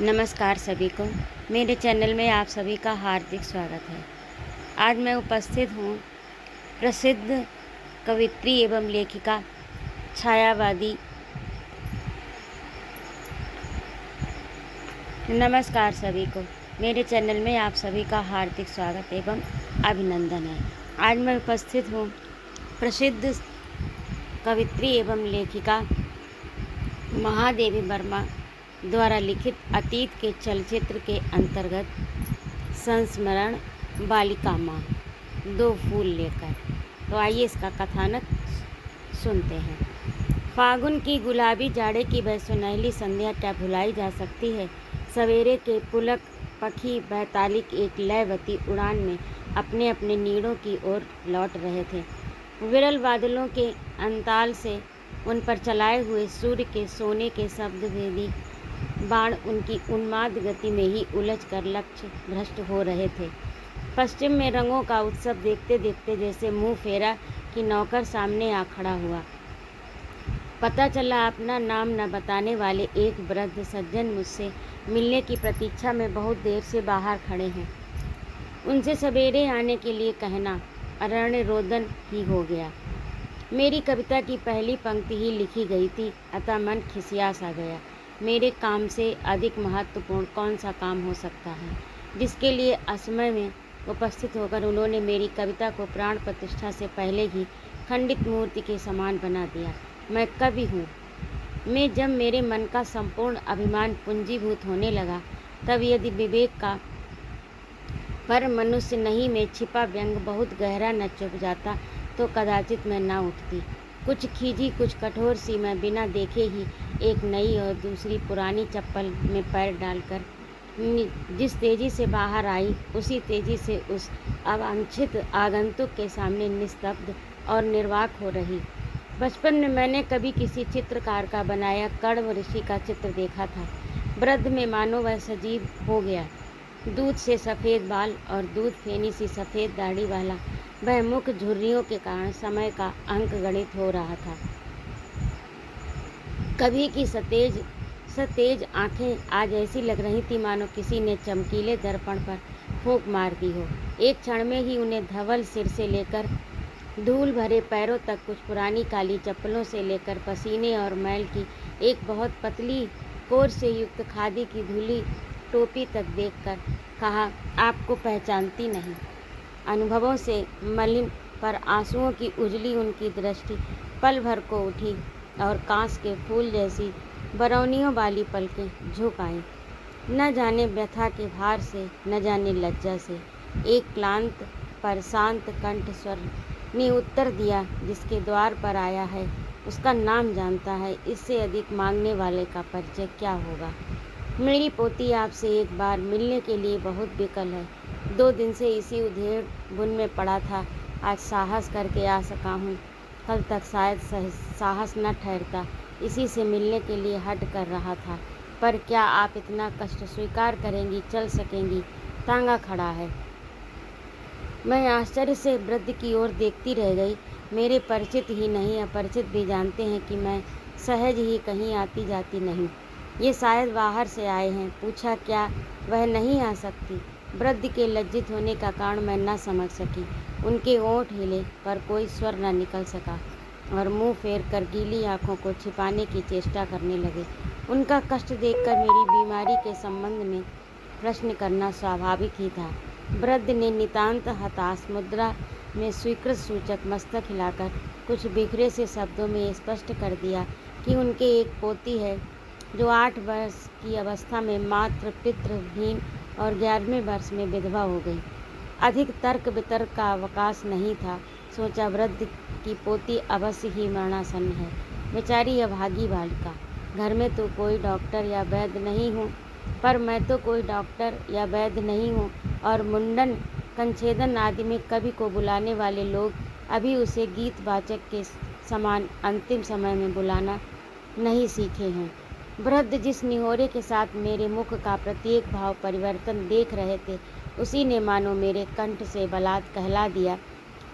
नमस्कार सभी को। मेरे चैनल में आप सभी का हार्दिक स्वागत है। आज मैं उपस्थित हूँ प्रसिद्ध कवयित्री एवं लेखिका छायावादी नमस्कार सभी को। मेरे चैनल में आप सभी का हार्दिक स्वागत एवं अभिनंदन है। आज मैं उपस्थित हूँ प्रसिद्ध कवयित्री एवं लेखिका महादेवी वर्मा द्वारा लिखित अतीत के चलचित्र के अंतर्गत संस्मरण बालिका माँ दो फूल लेकर। तो आइए इसका कथानक सुनते हैं। फागुन की गुलाबी जाड़े की वह सुनहली संध्या क्या भुलाई जा सकती है। सवेरे के पुलक पखी बैतालिक एक लयवती उड़ान में अपने अपने नीड़ों की ओर लौट रहे थे। विरल बादलों के अंताल से उन पर चलाए हुए सूर्य के सोने के शब्द भेदी बाण उनकी उन्माद गति में ही उलझ कर लक्ष्य भ्रष्ट हो रहे थे। पश्चिम में रंगों का उत्सव देखते देखते जैसे मुंह फेरा कि नौकर सामने आ खड़ा हुआ। पता चला अपना नाम न बताने वाले एक वृद्ध सज्जन मुझसे मिलने की प्रतीक्षा में बहुत देर से बाहर खड़े हैं। उनसे सवेरे आने के लिए कहना अरण्य रोदन ही हो गया। मेरी कविता की पहली पंक्ति ही लिखी गई थी, अतः मन खिसिया सा गया। मेरे काम से अधिक महत्वपूर्ण कौन सा काम हो सकता है, जिसके लिए असमय में उपस्थित होकर उन्होंने मेरी कविता को प्राण प्रतिष्ठा से पहले ही खंडित मूर्ति के समान बना दिया। मैं कवि हूँ। मैं जब मेरे मन का संपूर्ण अभिमान पूंजीभूत होने लगा, तब यदि विवेक का पर मनुष्य नहीं में छिपा व्यंग बहुत गहरा न चुभ जाता तो कदाचित मैं ना उठती। कुछ खींची कुछ कठोर सी मैं बिना देखे ही एक नई और दूसरी पुरानी चप्पल में पैर डालकर जिस तेज़ी से बाहर आई, उसी तेज़ी से उस अवांछित आगंतुक के सामने निस्तब्ध और निर्वाक हो रही। बचपन में मैंने कभी किसी चित्रकार का बनाया कण्व ऋषि का चित्र देखा था। वृद्ध में मानो वह सजीव हो गया। दूध से सफ़ेद बाल और दूध फेनी सी सफ़ेद दाढ़ी वाला वह मुख झुर्रियों के कारण समय का अंक गणित हो रहा था। कभी की सतेज आंखें आज ऐसी लग रही थी मानो किसी ने चमकीले दर्पण पर फूंक मार दी हो। एक क्षण में ही उन्हें धवल सिर से लेकर धूल भरे पैरों तक, कुछ पुरानी काली चप्पलों से लेकर पसीने और मैल की एक बहुत पतली कोर से युक्त खादी की धुली टोपी तक देखकर कहा, आपको पहचानती नहीं। अनुभवों से मलिन पर आंसुओं की उजली उनकी दृष्टि पल भर को उठी और कांस के फूल जैसी बरौनियों वाली पलकें झुक आईं। न जाने व्यथा के भार से, न जाने लज्जा से, एक क्लांत पर शांत कंठ स्वर ने उत्तर दिया, जिसके द्वार पर आया है उसका नाम जानता है, इससे अधिक मांगने वाले का परिचय क्या होगा। मेरी पोती आपसे एक बार मिलने के लिए बहुत विकल है। 2 दिन से इसी उधेड़ बुन में पड़ा था। आज साहस करके आ सका हूँ, कल तक शायद साहस न ठहरता। इसी से मिलने के लिए हट कर रहा था। पर क्या आप इतना कष्ट स्वीकार करेंगी, चल सकेंगी? तांगा खड़ा है। मैं आश्चर्य से वृद्ध की ओर देखती रह गई। मेरे परिचित ही नहीं अपरिचित भी जानते हैं कि मैं सहज ही कहीं आती जाती नहीं। ये शायद बाहर से आए हैं। पूछा क्या वह नहीं आ सकती? वृद्ध के लज्जित होने का कारण मैं न समझ सकी। उनके ओंठ हिले पर कोई स्वर न निकल सका और मुंह फेर कर गीली आंखों को छिपाने की चेष्टा करने लगे। उनका कष्ट देखकर मेरी बीमारी के संबंध में प्रश्न करना स्वाभाविक ही था। वृद्ध ने नितांत हताश मुद्रा में स्वीकृत सूचक मस्तक हिलाकर कुछ बिखरे से शब्दों में स्पष्ट कर दिया कि उनके एक पोती है जो 8 वर्ष की अवस्था में मात्र पितृहीन और 11वें वर्ष में विधवा हो गई। अधिक तर्क वितर्क का अवकाश नहीं था। सोचा वृद्ध की पोती अवश्य ही मरणासन्न है। बेचारी अभागी बालिका। घर में तो कोई डॉक्टर या वैद्य नहीं हूँ, पर मैं तो कोई डॉक्टर या वैद्य नहीं हूँ, और मुंडन कंछेदन आदि में कवि को बुलाने वाले लोग अभी उसे गीतवाचक के समान अंतिम समय में बुलाना नहीं सीखे हैं। वृद्ध जिस निहोरे के साथ मेरे मुख का प्रत्येक भाव परिवर्तन देख रहे थे, उसी ने मानो मेरे कंठ से बलात् कहला दिया,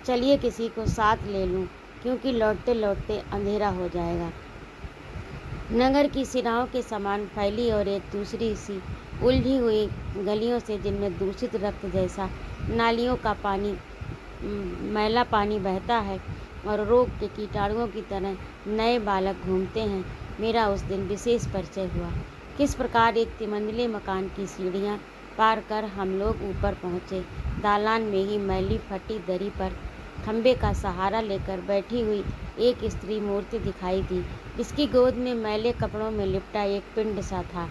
चलिए किसी को साथ ले लूं, क्योंकि लौटते लौटते अंधेरा हो जाएगा। नगर की सिराओं के समान फैली और एक दूसरी सी उलझी हुई गलियों से, जिनमें दूषित रक्त जैसा नालियों का पानी, मैला पानी बहता है और रोग के कीटाणुओं की तरह नए बालक घूमते हैं, मेरा उस दिन विशेष परिचय हुआ। किस प्रकार एक तिमंजिले मकान की सीढ़ियाँ पार कर हम लोग ऊपर पहुँचे। दालान में ही मैली फटी दरी पर खंबे का सहारा लेकर बैठी हुई एक स्त्री मूर्ति दिखाई दी, जिसकी गोद में मैले कपड़ों में लिपटा एक पिंड सा था।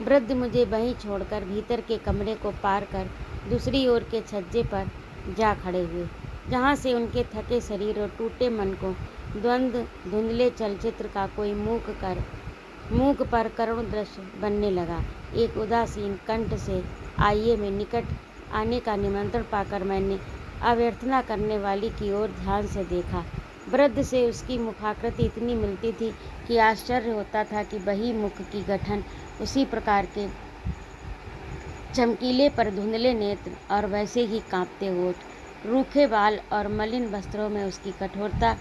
वृद्ध मुझे वहीं छोड़कर भीतर के कमरे को पार कर दूसरी ओर के छज्जे पर जा खड़े हुए, जहाँ से उनके थके शरीर और टूटे मन को द्वंद्व धुंधले चलचित्र का कोई मूक पर करुण दृश्य बनने लगा। एक उदासीन कंठ से आइए में निकट आने का निमंत्रण पाकर मैंने अभ्यर्थना करने वाली की ओर ध्यान से देखा। वृद्ध से उसकी मुखाकृति इतनी मिलती थी कि आश्चर्य होता था कि वही मुख की गठन, उसी प्रकार के चमकीले पर धुंधले नेत्र और वैसे ही कांपते होठ, रूखे बाल और मलिन वस्त्रों में उसकी कठोरता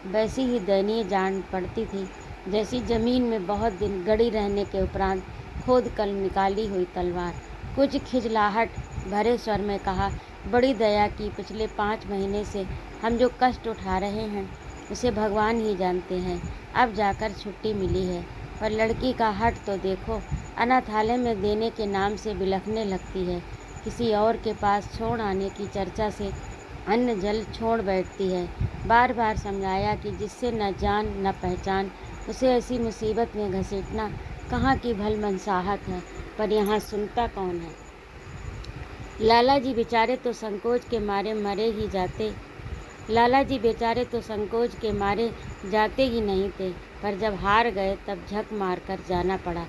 वैसी ही दयनीय जान पड़ती थी, जैसी जमीन में बहुत दिन गड़ी रहने के उपरांत खोद कर निकाली हुई तलवार। कुछ खिजलाहट भरे स्वर में कहा, बड़ी दया की, पिछले 5 महीने से हम जो कष्ट उठा रहे हैं उसे भगवान ही जानते हैं। अब जाकर छुट्टी मिली है, पर लड़की का हट तो देखो, अनाथालय में देने के नाम से बिलखने लगती है। किसी और के पास छोड़ आने की चर्चा से अन्न जल छोड़ बैठती है। बार बार समझाया कि जिससे न जान न पहचान, उसे ऐसी मुसीबत में घसीटना कहाँ की भल मनसाहत है, पर यहाँ सुनता कौन है। लाला जी बेचारे तो संकोच के मारे जाते ही नहीं थे, पर जब हार गए तब झक मार कर जाना पड़ा।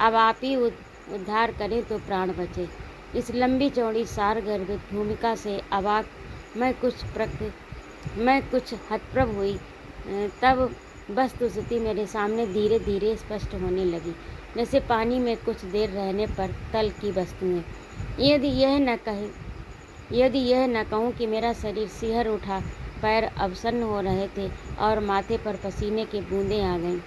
अब आप ही उद्धार करें तो प्राण बचे। इस लंबी चौड़ी सारगर्भित भूमिका से अवाक मैं कुछ हतप्रभ हुई। तब वस्तुस्थिति मेरे सामने धीरे धीरे स्पष्ट होने लगी, जैसे पानी में कुछ देर रहने पर तल की वस्तुएं। यदि यह न कहूँ कि मेरा शरीर सिहर उठा, पैर अवसन्न हो रहे थे और माथे पर पसीने की बूंदें आ गईं,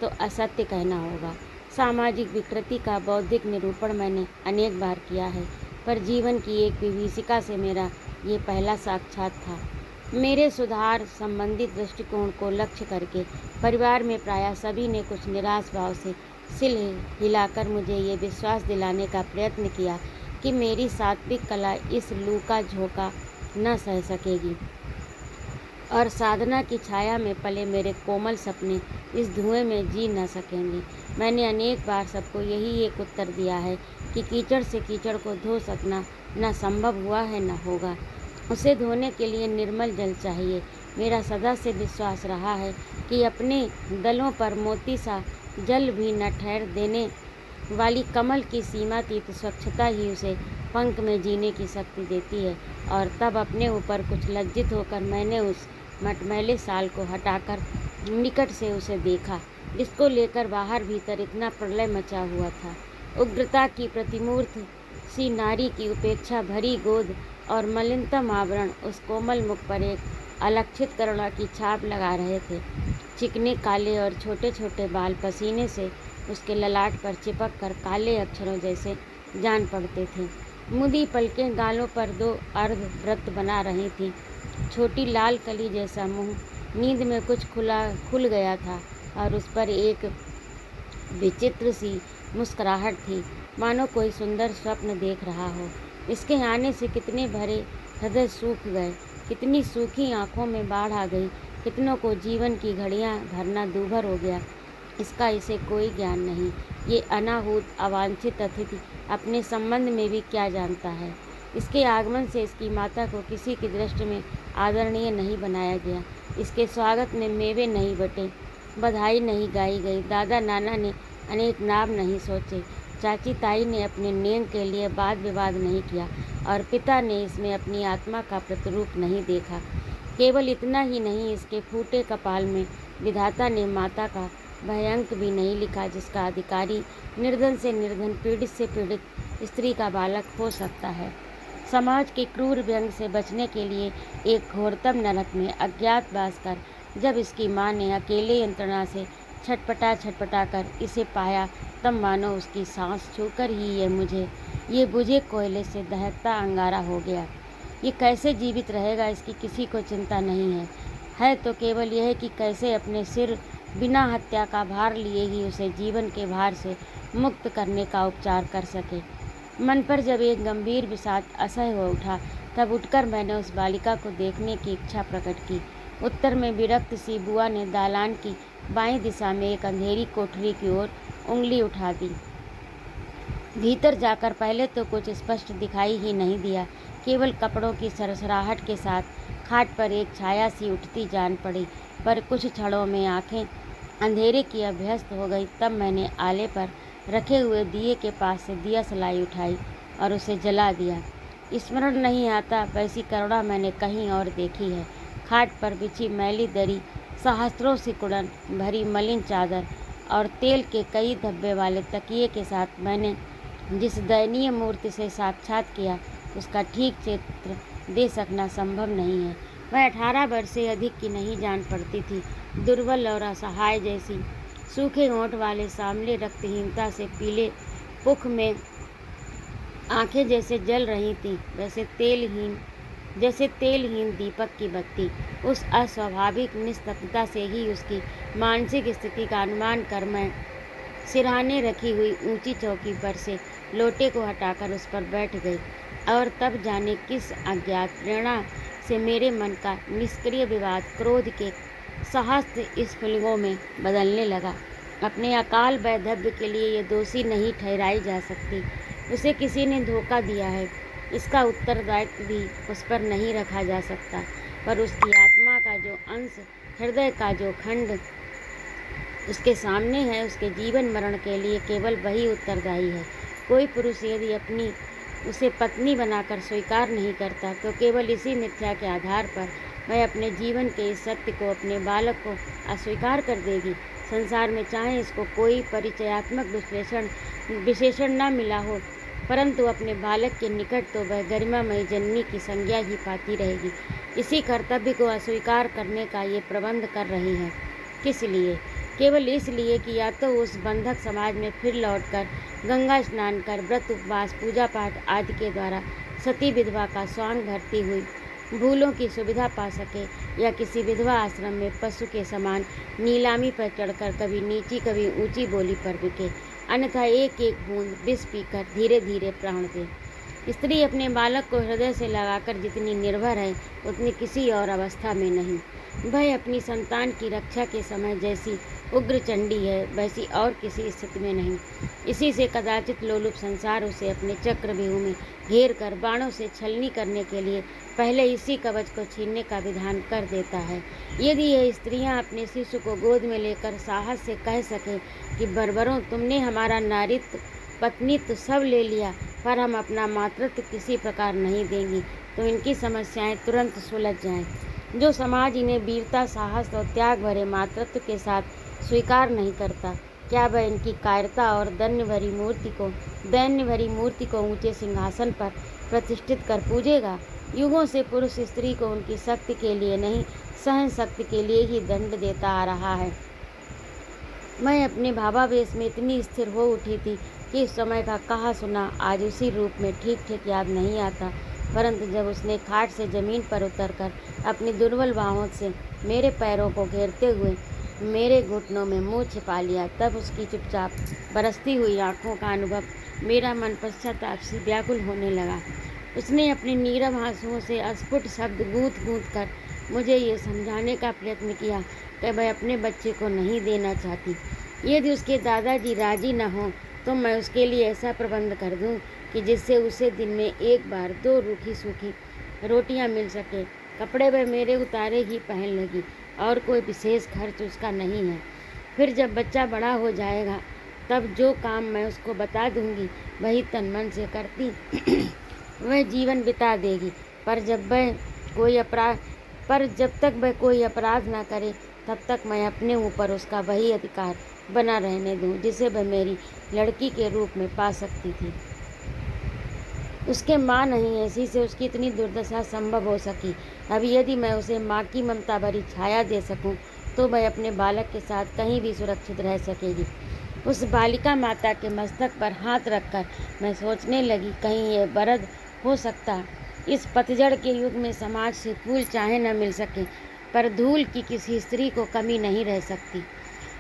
तो असत्य कहना होगा। सामाजिक विकृति का बौद्धिक निरूपण मैंने अनेक बार किया है, पर जीवन की एक विभीषिका से मेरा ये पहला साक्षात था। मेरे सुधार संबंधी दृष्टिकोण को लक्ष्य करके परिवार में प्रायः सभी ने कुछ निराश भाव से सिर हिलाकर मुझे ये विश्वास दिलाने का प्रयत्न किया कि मेरी सात्विक कला इस लू का झोंका न सह सकेगी और साधना की छाया में पले मेरे कोमल सपने इस धुएं में जी न सकेंगे। मैंने अनेक बार सबको यही एक उत्तर दिया है कि कीचड़ से कीचड़ को धो सकना न संभव हुआ है न होगा। उसे धोने के लिए निर्मल जल चाहिए। मेरा सदा से विश्वास रहा है कि अपने दलों पर मोती सा जल भी न ठहर देने वाली कमल की सीमातीत स्वच्छता ही उसे पंख में जीने की शक्ति देती है। और तब अपने ऊपर कुछ लज्जित होकर मैंने उस मटमैले साल को हटाकर निकट से उसे देखा, जिसको लेकर बाहर भीतर इतना प्रलय मचा हुआ था। उग्रता की प्रतिमूर्त सी नारी की उपेक्षा भरी गोद और मलिनतम आवरण उस कोमल मुख पर एक अलक्षित करुणा की छाप लगा रहे थे। चिकने काले और छोटे छोटे बाल पसीने से उसके ललाट पर चिपक कर काले अक्षरों जैसे जान पड़ते थे। मुदी पलकें गालों पर 2 अर्ध वृत्त बना रही थी। छोटी लाल कली जैसा मुंह नींद में कुछ खुल गया था और उस पर एक विचित्र सी मुस्कुराहट थी, मानो कोई सुंदर स्वप्न देख रहा हो। इसके आने से कितने भरे हृदय सूख गए, कितनी सूखी आंखों में बाढ़ आ गई, कितनों को जीवन की घड़ियां भरना दूभर हो गया, इसका इसे कोई ज्ञान नहीं। ये अनाहूत अवांछित अतिथि अपने संबंध में भी क्या जानता है। इसके आगमन से इसकी माता को किसी की दृष्टि में आदरणीय नहीं बनाया गया। इसके स्वागत में मेवे नहीं बटे, बधाई नहीं गाई गई, दादा नाना ने अनेक नाम नहीं सोचे, चाची ताई ने अपने नेम के लिए वाद विवाद नहीं किया और पिता ने इसमें अपनी आत्मा का प्रतिरूप नहीं देखा। केवल इतना ही नहीं, इसके फूटे कपाल में विधाता ने माता का वह अंक भी नहीं लिखा जिसका अधिकारी निर्धन से निर्धन, पीड़ित से पीड़ित स्त्री का बालक हो सकता है। समाज के क्रूर व्यंग से बचने के लिए एक घोरतम नरक में अज्ञातवास कर जब इसकी माँ ने अकेले यंत्रणा से छटपटा छटपटा कर इसे पाया, तब मानो उसकी सांस छूकर ही ये बुझे कोयले से दहकता अंगारा हो गया। ये कैसे जीवित रहेगा इसकी किसी को चिंता नहीं है तो केवल यह कि कैसे अपने सिर बिना हत्या का भार लिए ही उसे जीवन के भार से मुक्त करने का उपचार कर सके। मन पर जब एक गंभीर विषाद असह्य हो उठा, तब उठकर मैंने उस बालिका को देखने की इच्छा प्रकट की। उत्तर में विरक्त सी बुआ ने दालान की बाईं दिशा में एक अंधेरी कोठरी की ओर उंगली उठा दी। भीतर जाकर पहले तो कुछ स्पष्ट दिखाई ही नहीं दिया, केवल कपड़ों की सरसराहट के साथ खाट पर एक छाया सी उठती जान पड़ी। पर कुछ क्षणों में आंखें अंधेरे की अभ्यस्त हो गई। तब मैंने आले पर रखे हुए दिए के पास से दिया सलाई उठाई और उसे जला दिया। स्मरण नहीं आता वैसी करुणा मैंने कहीं और देखी है। खाट पर बिछी मैली दरी, सहस्त्रों सिकुड़न भरी मलिन चादर और तेल के कई धब्बे वाले तकिए के साथ मैंने जिस दयनीय मूर्ति से साक्षात किया, उसका ठीक चित्र दे सकना संभव नहीं है। वह 18 वर्ष से अधिक की नहीं जान पड़ती थी। दुर्बल और असहाय जैसी, सूखे होंठ वाले सामले रक्तहीनता से पीले पुख में आंखें जैसे जल रही थीं, जैसे तेलहीन दीपक की बत्ती। उस अस्वाभाविक निस्तब्धता से ही उसकी मानसिक स्थिति का अनुमान कर मैं सिरहाने रखी हुई ऊंची चौकी पर से लोटे को हटाकर उस पर बैठ गई और तब जाने किस अज्ञात प्रेरणा से मेरे मन का निष्क्रिय विवाद क्रोध के सहस्त्र स्फुलिंगों में बदलने लगा। अपने अकाल वैधव्य के लिए ये दोषी नहीं ठहराई जा सकती। उसे किसी ने धोखा दिया है, इसका उत्तरदायित्व भी उस पर नहीं रखा जा सकता। पर उसकी आत्मा का जो अंश, हृदय का जो खंड उसके सामने है, उसके जीवन मरण के लिए केवल वही उत्तरदायी है। कोई पुरुष यदि उसे पत्नी बनाकर स्वीकार नहीं करता, तो केवल इसी मिथ्या के आधार पर वह अपने जीवन के इस सत्य को, अपने बालक को अस्वीकार कर देगी। संसार में चाहे इसको कोई परिचयात्मक विशेषण न मिला हो, परंतु अपने बालक के निकट तो वह गरिमामयी जननी की संज्ञा ही पाती रहेगी। इसी कर्तव्य को अस्वीकार करने का ये प्रबंध कर रही है। किस लिए? केवल इसलिए कि या तो उस बंधक समाज में फिर लौटकर गंगा स्नान कर व्रत, उपवास, पूजा पाठ आदि के द्वारा सती विधवा का स्वांग भरती हुई भूलों की सुविधा पा सके, या किसी विधवा आश्रम में पशु के समान नीलामी पर चढ़कर कभी नीची कभी ऊंची बोली पर बिके, अन्यथा एक एक बूंद विष पीकर धीरे धीरे प्राण दे। स्त्री अपने बालक को हृदय से लगाकर जितनी निर्भर है, उतनी किसी और अवस्था में नहीं। वह अपनी संतान की रक्षा के समय जैसी उग्र चंडी है, वैसी और किसी स्थिति में नहीं। इसी से कदाचित लोलुप संसार उसे अपने चक्रव्यूह में घेर कर बाणों से छलनी करने के लिए पहले इसी कवच को छीनने का विधान कर देता है। यदि ये स्त्रियां अपने शिशु को गोद में लेकर साहस से कह सके कि बर्बरों, तुमने हमारा नारित्व, पत्नीत्व सब ले लिया, पर हम अपना मातृत्व किसी प्रकार नहीं देंगी, तो इनकी समस्याएं तुरंत सुलझ जाएं। जो समाज इन्हें वीरता, साहस और त्याग भरे मातृत्व के साथ स्वीकार नहीं करता, क्या वह इनकी कायरता और दैन्य भरी मूर्ति को ऊंचे सिंहासन पर प्रतिष्ठित कर पूजेगा? युगों से पुरुष स्त्री को उनकी शक्ति के लिए नहीं, सहन शक्ति के लिए ही दंड देता आ रहा है। मैं अपने भावावेश में इतनी स्थिर हो उठी थी कि उस समय का कहा सुना आज उसी रूप में ठीक ठीक याद नहीं आता, परंतु जब उसने खाट से जमीन पर उतरकर अपनी दुर्बल बाहों से मेरे पैरों को घेरते हुए मेरे घुटनों में मुंह छिपा लिया, तब उसकी चुपचाप बरसती हुई आंखों का अनुभव मेरा मन पश्चाताप से व्याकुल होने लगा। उसने अपने नीरव आंसुओं से अस्फुट शब्द गूंथ कर मुझे ये समझाने का प्रयत्न किया कि वह अपने बच्चे को नहीं देना चाहती। यदि उसके दादाजी राजी न हों, तो मैं उसके लिए ऐसा प्रबंध कर दूं कि जिससे उसे दिन में एक बार 2 रूखी सूखी रोटियां मिल सके। कपड़े वह मेरे उतारे ही पहन लेगी और कोई विशेष खर्च उसका नहीं है। फिर जब बच्चा बड़ा हो जाएगा, तब जो काम मैं उसको बता दूंगी वही तन मन से करती वह जीवन बिता देगी। पर जब तक वह कोई अपराध न करे, तब तक मैं अपने ऊपर उसका वही अधिकार बना रहने दूं जिसे वह मेरी लड़की के रूप में पा सकती थी। उसके माँ नहीं, ऐसी से उसकी इतनी दुर्दशा संभव हो सकी। अब यदि मैं उसे माँ की ममता भरी छाया दे सकूं, तो वह अपने बालक के साथ कहीं भी सुरक्षित रह सकेगी। उस बालिका माता के मस्तक पर हाथ रखकर मैं सोचने लगी, कहीं यह वरद हो सकता। इस पतझड़ के युग में समाज से फूल चाहे न मिल सके, पर धूल की किसी स्त्री को कमी नहीं रह सकती।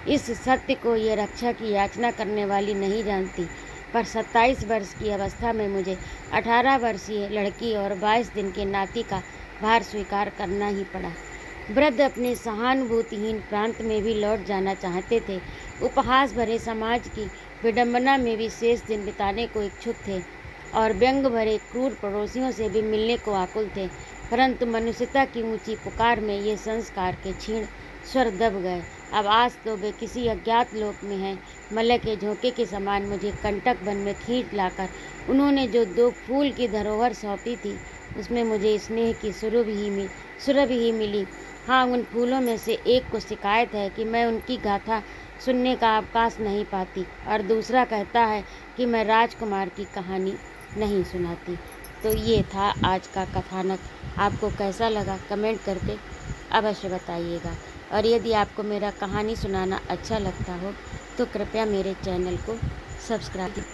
इस सत्य को ये रक्षा की याचना करने वाली नहीं जानती, पर 27 वर्ष की अवस्था में मुझे 18 वर्षीय लड़की और 22 दिन के नाती का भार स्वीकार करना ही पड़ा। वृद्ध अपने सहानुभूतिहीन प्रांत में भी लौट जाना चाहते थे। उपहास भरे समाज की विडंबना में भी शेष दिन बिताने को इच्छुक थे और व्यंग भरे क्रूर पड़ोसियों से भी मिलने को आकुल थे। परंतु मनुष्यता की ऊंची पुकार में ये संस्कार के क्षीण स्वर दब गए। अब आज तो वे किसी अज्ञात लोक में हैं। मलय के झोंके के समान मुझे कंटक वन में खींच लाकर उन्होंने जो 2 फूल की धरोहर सौंपी थी, उसमें मुझे स्नेह की सुरभि ही मिली। हाँ, उन फूलों में से एक को शिकायत है कि मैं उनकी गाथा सुनने का अवकाश नहीं पाती, और दूसरा कहता है कि मैं राजकुमार की कहानी नहीं सुनाती। तो ये था आज का कथानक। आपको कैसा लगा कमेंट करके अवश्य बताइएगा, और यदि आपको मेरा कहानी सुनाना अच्छा लगता हो तो कृपया मेरे चैनल को सब्सक्राइब